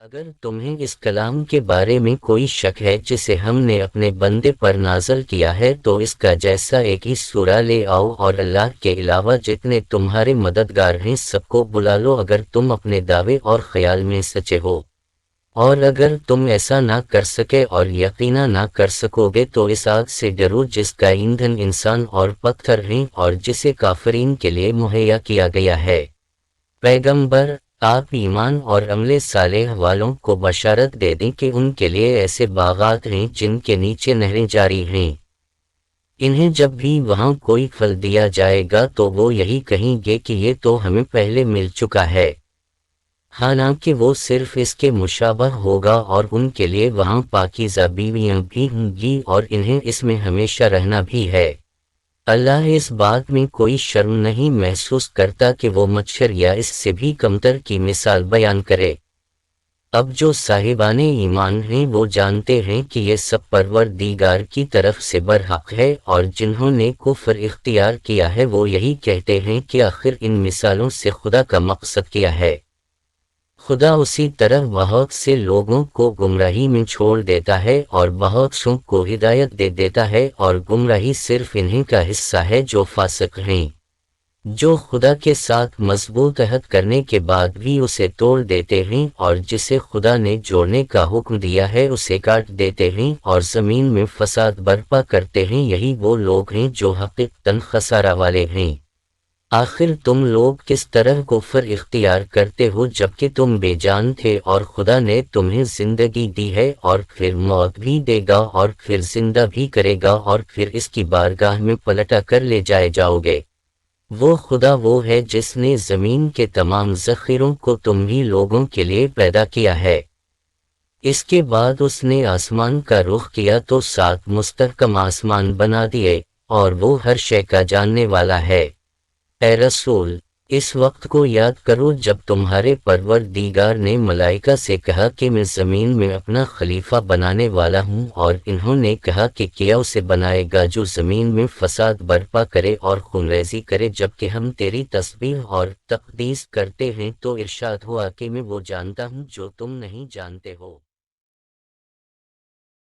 اگر تمہیں اس کلام کے بارے میں کوئی شک ہے جسے ہم نے اپنے بندے پر نازل کیا ہے تو اس کا جیسا ایک ہی سورہ لے آؤ اور اللہ کے علاوہ جتنے تمہارے مددگار ہیں سب کو بلا لو اگر تم اپنے دعوے اور خیال میں سچے ہو، اور اگر تم ایسا نہ کر سکے اور یقینا نہ کر سکو گے تو اس آگ سے ڈرو جس کا ایندھن انسان اور پتھر ہیں اور جسے کافرین کے لیے مہیا کیا گیا ہے۔ پیغمبر، آپ ایمان اور عمل صالح والوں کو بشارت دے دیں کہ ان کے لیے ایسے باغات ہیں جن کے نیچے نہریں جاری ہیں۔ انہیں جب بھی وہاں کوئی پھل دیا جائے گا تو وہ یہی کہیں گے کہ یہ تو ہمیں پہلے مل چکا ہے، حالانکہ وہ صرف اس کے مشابہ ہوگا اور ان کے لیے وہاں پاکیزہ بیویاں بھی ہوں گی اور انہیں اس میں ہمیشہ رہنا بھی ہے۔ اللہ اس بات میں کوئی شرم نہیں محسوس کرتا کہ وہ مچھر یا اس سے بھی کمتر کی مثال بیان کرے۔ اب جو صاحبان ایمان ہیں وہ جانتے ہیں کہ یہ سب پروردگار کی طرف سے برحق ہے، اور جنہوں نے کفر اختیار کیا ہے وہ یہی کہتے ہیں کہ آخر ان مثالوں سے خدا کا مقصد کیا ہے۔ خدا اسی طرح بہت سے لوگوں کو گمراہی میں چھوڑ دیتا ہے اور بہت سوں کو ہدایت دے دیتا ہے، اور گمراہی صرف انہیں کا حصہ ہے جو فاسق ہیں، جو خدا کے ساتھ مضبوط عہد کرنے کے بعد بھی اسے توڑ دیتے ہیں اور جسے خدا نے جوڑنے کا حکم دیا ہے اسے کاٹ دیتے ہیں اور زمین میں فساد برپا کرتے ہیں۔ یہی وہ لوگ ہیں جو حقیقتاً خسارہ والے ہیں۔ آخر تم لوگ کس طرح کفر اختیار کرتے ہو جبکہ تم بے جان تھے اور خدا نے تمہیں زندگی دی ہے اور پھر موت بھی دے گا اور پھر زندہ بھی کرے گا اور پھر اس کی بارگاہ میں پلٹا کر لے جاؤ گے۔ وہ خدا وہ ہے جس نے زمین کے تمام ذخیروں کو تم ہی لوگوں کے لیے پیدا کیا ہے۔ اس کے بعد اس نے آسمان کا رخ کیا تو 7 مستحکم آسمان بنا دیے، اور وہ ہر شے کا جاننے والا ہے۔ اے رسول، اس وقت کو یاد کرو جب تمہارے پروردگار نے ملائکہ سے کہا کہ میں زمین میں اپنا خلیفہ بنانے والا ہوں، اور انہوں نے کہا کہ کیا اسے بنائے گا جو زمین میں فساد برپا کرے اور خونریزی کرے جبکہ ہم تیری تسبیح اور تقدیس کرتے ہیں، تو ارشاد ہوا کہ میں وہ جانتا ہوں جو تم نہیں جانتے ہو۔